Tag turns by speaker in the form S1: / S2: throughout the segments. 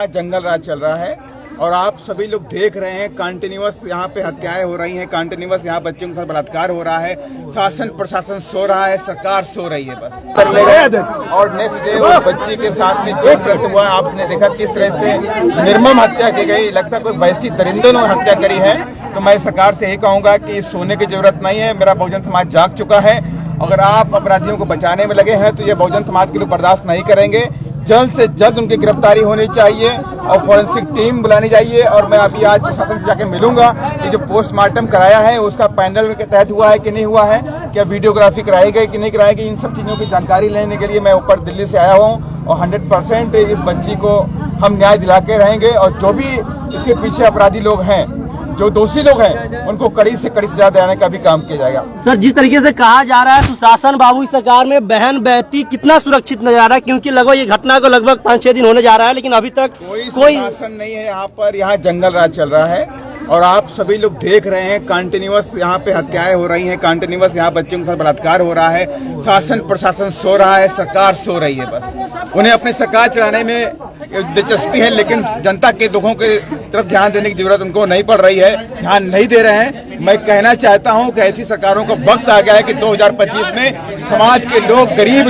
S1: जंगल राज चल रहा है और आप सभी लोग देख रहे हैं कंटिन्यूअस यहाँ पे हत्याएं हो रही हैं, कंटिन्यूअस यहाँ बच्चों के साथ बलात्कार हो रहा है। शासन प्रशासन सो रहा है, सरकार सो रही है बस कर ले गए। और नेक्स्ट डे उस बच्ची के साथ में जो सख्त हुआ, आपने देखा किस तरह से निर्मम हत्या की गई। लगता है कोई वैसी दरिंदों ने हत्या करी है। तो मैं सरकार से यही कहूंगा कि सोने की जरूरत नहीं है। मेरा बहुजन समाज जाग चुका है। अगर आप अपराधियों को बचाने में लगे हैं तो ये बहुजन समाज के लोग बर्दाश्त नहीं करेंगे। जल्द से जल्द उनकी गिरफ्तारी होनी चाहिए और फॉरेंसिक टीम बुलानी चाहिए। और मैं अभी आज प्रशासन से जाकर मिलूंगा कि जो पोस्टमार्टम कराया है उसका पैनल के तहत हुआ है कि नहीं हुआ है, क्या वीडियोग्राफी कराई गई कि नहीं कराई गई, इन सब चीज़ों की जानकारी लेने के लिए मैं ऊपर दिल्ली से आया हूँ। और 100% इस बच्ची को हम न्याय दिला के रहेंगे। और जो भी इसके पीछे अपराधी लोग हैं, जो दोषी लोग हैं, उनको कड़ी से कड़ी सजा दिलाने का भी काम किया जाएगा।
S2: सर, जिस तरीके से कहा जा रहा है सुशासन बाबू इस सरकार में बहन बेटी कितना सुरक्षित नजर आ रहा है, क्योंकि लगभग ये घटना को लगभग 5-6 दिन होने जा रहा है, लेकिन अभी तक कोई
S1: शासन नहीं है यहाँ पर। यहाँ जंगल राज चल रहा है और आप सभी लोग देख रहे हैं कंटिन्यूअस यहाँ पे हत्याएं हो रही हैं, कंटिन्यूअस यहाँ बच्चों के साथ बलात्कार हो रहा है। शासन प्रशासन सो रहा है, सरकार सो रही है बस। उन्हें अपनी सरकार चलाने में दिलचस्पी है, लेकिन जनता के दुखों के तरफ ध्यान देने की जरूरत उनको नहीं पड़ रही है, ध्यान नहीं दे रहे हैं। मैं कहना चाहता हूं कि ऐसी सरकारों का वक्त आ गया है कि 2025 में समाज के लोग, गरीब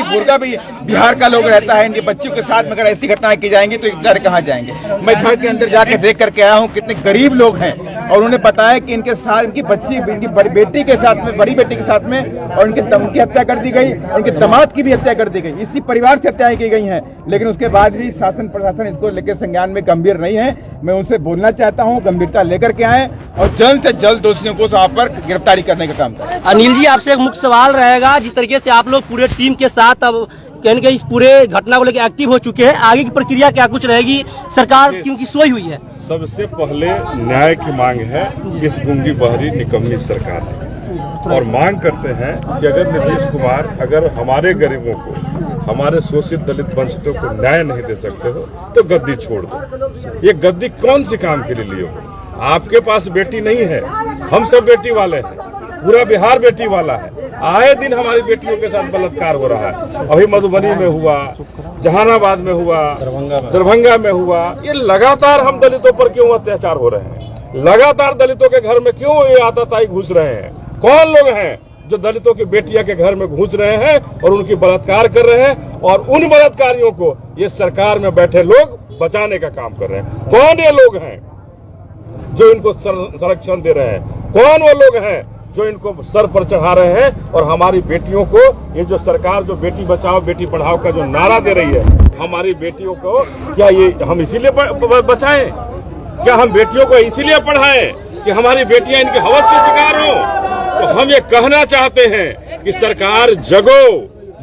S1: मुर्गा भी बिहार का लोग रहता है, इनके बच्चों के साथ में अगर ऐसी घटनाएं की जाएंगी तो इधर कहाँ जाएंगे। मैं घर के अंदर जाके देख करके आया हूँ कितने गरीब लोग हैं और उन्हें पता है कि इनके साथ इनकी बच्ची, इनकी बड़ी बेटी के साथ में, बड़ी बेटी के साथ में और उनकी हत्या कर दी गई, उनके दामाद की भी हत्या कर दी गई। इसी परिवार से हत्याएं की गई हैं, लेकिन उसके बाद भी शासन प्रशासन इसको लेकर संज्ञान में गंभीर नहीं है। मैं उनसे बोलना चाहता हूं गंभीरता लेकर के आए और जल्द से जल्द दोषियों को वहां पर गिरफ्तारी करने का काम करें।
S2: अनिल जी, आपसे एक मुख्य सवाल रहेगा, जिस तरीके से आप लोग पूरे टीम के साथ अब कहने के इस पूरे घटना को लेकर एक्टिव हो चुके हैं, आगे की प्रक्रिया क्या कुछ रहेगी? सरकार क्योंकि सोई हुई है।
S3: सबसे पहले न्याय की मांग है इस गूंगी बहरी निकम्मी सरकार से, और मांग करते हैं कि अगर नीतीश कुमार अगर हमारे गरीबों को, हमारे शोषित दलित वंचितों को न्याय नहीं दे सकते हो तो गद्दी छोड़ दो। ये गद्दी कौन सी काम के लिए लिए हो? आपके पास बेटी नहीं है, हम सब बेटी वाले हैं, पूरा बिहार बेटी वाला है। आए दिन हमारी बेटियों के साथ बलात्कार हो रहा है। अभी मधुबनी में हुआ, जहानाबाद में हुआ, दरभंगा में हुआ। ये लगातार हम दलितों पर क्यों अत्याचार हो रहे हैं? लगातार दलितों के घर में क्यों ये आतताई घुस रहे हैं? कौन लोग हैं जो दलितों की बेटियां के घर में घुस रहे हैं और उनकी बलात्कार कर रहे हैं? और उन बलात्कारियों को ये सरकार में बैठे लोग बचाने का काम कर रहे हैं। कौन ये लोग हैं जो इनको संरक्षण दे रहे हैं? कौन वो लोग हैं जो इनको सर पर चढ़ा रहे हैं? और हमारी बेटियों को ये जो सरकार जो बेटी बचाओ बेटी पढ़ाओ का जो नारा दे रही है, हमारी बेटियों को क्या ये हम इसीलिए बचाएं? क्या हम बेटियों को इसीलिए पढ़ाएं कि हमारी बेटियां इनके हवस के शिकार हो? तो हम ये कहना चाहते हैं कि सरकार जगो,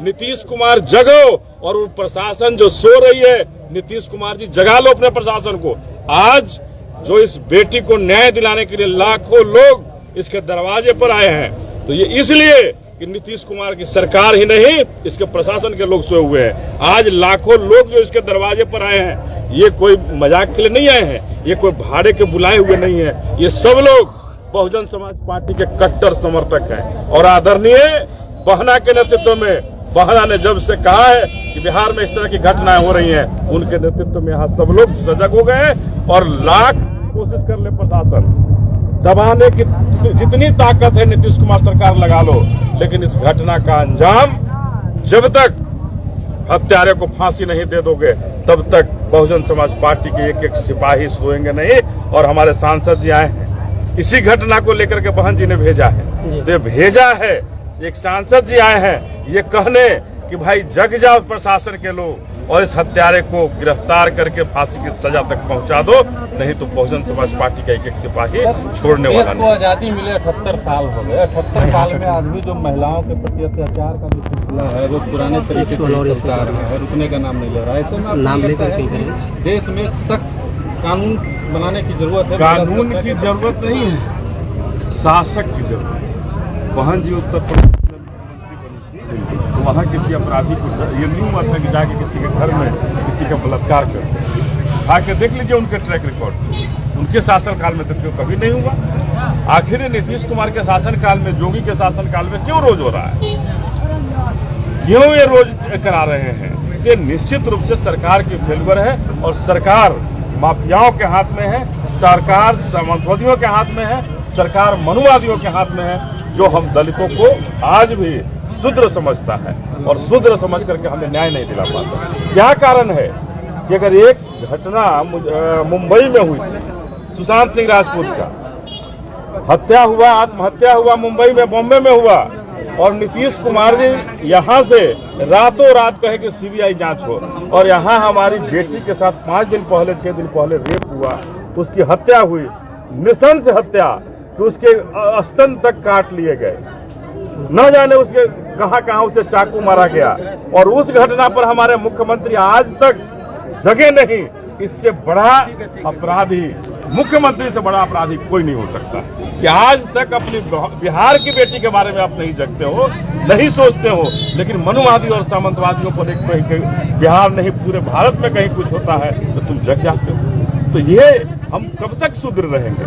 S3: नीतीश कुमार जगो, और वो प्रशासन जो सो रही है, नीतीश कुमार जी जगा लो अपने प्रशासन को। आज जो इस बेटी को न्याय दिलाने के लिए लाखों लोग इसके दरवाजे पर आए हैं, तो ये इसलिए कि नीतीश कुमार की सरकार ही नहीं, इसके प्रशासन के लोग सोए हुए हैं। आज लाखों लोग जो इसके दरवाजे पर आए हैं, ये कोई मजाक के लिए नहीं आए हैं, ये कोई भाड़े के बुलाए हुए नहीं है। ये सब लोग बहुजन समाज पार्टी के कट्टर समर्थक हैं। और आदरणीय बहना के नेतृत्व में, बहना ने जब से कहा है कि बिहार में इस तरह की घटनाएं हो रही हैं, उनके नेतृत्व में यहाँ सब लोग सजग हो गए और लाख कोशिश कर ले प्रशासन दबाने की जितनी ताकत है नीतीश कुमार सरकार लगा लो, लेकिन इस घटना का अंजाम जब तक हत्यारे को फांसी नहीं दे दोगे तब तक बहुजन समाज पार्टी के एक एक सिपाही सोएंगे नहीं। और हमारे सांसद जी आए हैं, इसी घटना को लेकर के बहन जी ने भेजा है। तो भेजा है, एक सांसद जी आए हैं ये कहने कि भाई जग जाओ प्रशासन के लोग और इस हत्यारे को गिरफ्तार करके फांसी की सजा तक पहुंचा दो, नहीं तो बहुजन समाज पार्टी का एक एक सिपाही छोड़ने वाला नहीं।
S4: आजादी मिले 78 साल हो गए। 78 साल में आज भी जो महिलाओं के प्रति अत्याचार का जो सिलसिला है वो पुराने तरीके से सरकार है, रुकने का नाम नहीं ले रहा है। ऐसे में नाम लेकर देश में सख्त कानून बनाने की जरूरत है।
S3: कानून की जरूरत नहीं है, शासक की जरूरत है। बहन जी उत्तर प्रदेश में मुख्यमंत्री बनी थी, तो वहाँ किसी अपराधी को ये नहीं हुआ था कि जाके किसी के घर में किसी का बलात्कार कर। आके देख लीजिए उनके ट्रैक रिकॉर्ड, उनके शासनकाल में तो क्यों कभी नहीं हुआ। आखिर नीतीश कुमार के शासनकाल में, योगी के शासनकाल में क्यों रोज हो रहा है? क्यों ये रोज करा रहे हैं? ये निश्चित रूप से सरकार की फेल्यूर है और सरकार माफियाओं के हाथ में है, सरकार सामंतवादियों के हाथ में है, सरकार मनुवादियों के हाथ में है, जो हम दलितों को आज भी शूद्र समझता है और शूद्र समझ करके हमें न्याय नहीं दिला पाता। क्या कारण है कि अगर एक घटना मुंबई में हुई, सुशांत सिंह राजपूत का हत्या हुआ, आत्महत्या हुआ, मुंबई में, बॉम्बे में हुआ, और नीतीश कुमार जी यहां से रातों रात कहे कि सीबीआई जांच हो, और यहां हमारी बेटी के साथ 5 दिन पहले 6 दिन पहले रेप हुआ, उसकी हत्या हुई, नृशंस हत्या, तो उसके स्तन तक काट लिए गए, न जाने उसके कहां उसे चाकू मारा गया, और उस घटना पर हमारे मुख्यमंत्री आज तक जगे नहीं। इससे बड़ा अपराधी, मुख्यमंत्री से बड़ा अपराधी कोई नहीं हो सकता कि आज तक अपनी बिहार की बेटी के बारे में आप नहीं जगते हो, नहीं सोचते हो, लेकिन मनुवादी और सामंतवादियों को देख बिहार नहीं पूरे भारत में कहीं कुछ होता है तो तुम जग जाते हो। तो ये हम कब तक शूद्र रहेंगे?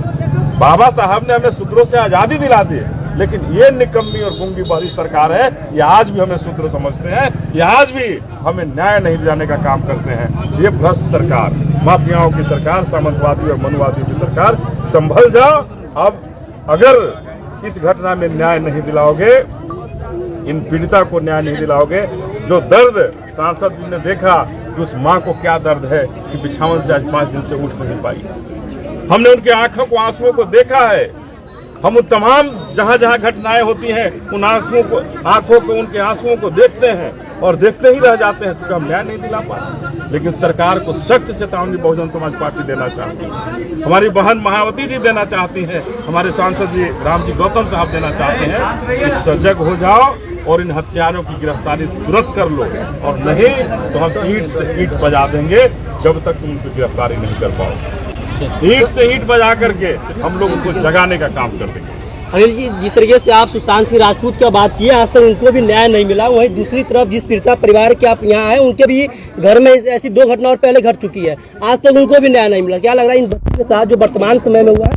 S3: बाबा साहब ने हमें शूद्रों से आजादी दिला दी, लेकिन ये निकम्मी और गूंगी बहरी सरकार है, ये आज भी हमें शूद्र समझते हैं, ये आज भी हमें न्याय नहीं दिलाने का काम करते हैं। ये भ्रष्ट सरकार, माफियाओं की सरकार, सामंतवादी और मनुवादियों की सरकार, संभल जाओ। अब अगर इस घटना में न्याय नहीं दिलाओगे, इन पीड़िता को न्याय नहीं दिलाओगे, जो दर्द सांसद जी ने देखा कि उस मां को क्या दर्द है कि बिछावन से आज 5 दिन से उठ नहीं पाई, हमने उनके आंखों को देखा है, हम तमाम जहां जहां घटनाएं होती हैं उन आंखों को उनके आंसुओं को देखते हैं और देखते ही रह जाते हैं, चूंकि हम न्याय नहीं दिला पाते। लेकिन सरकार को सख्त चेतावनी बहुजन समाज पार्टी देना चाहती है, हमारी बहन मायावती जी देना चाहती हैं, हमारे सांसद जी रामजी गौतम साहब देना चाहते हैं कि सजग हो जाओ और इन हत्यारों की गिरफ्तारी तुरंत कर लो, और नहीं तो हम ईंट से ईंट बजा देंगे जब तक तुम उनकी गिरफ्तारी नहीं कर पाओ। ईंट से ईंट बजा करके हम लोग उनको जगाने का काम कर देंगे।
S2: अनिल जी, जिस तरीके से आप सुशांत सिंह राजपूत की बात की, आज तक उनको भी न्याय नहीं मिला, वहीं दूसरी तरफ जिस पीड़िता परिवार के आप यहाँ आए, उनके भी घर में ऐसी 2 घटना और पहले घट चुकी है, आज तक उनको भी न्याय नहीं मिला। क्या लग रहा है इन बच्चों के साथ जो वर्तमान समय में हुआ है?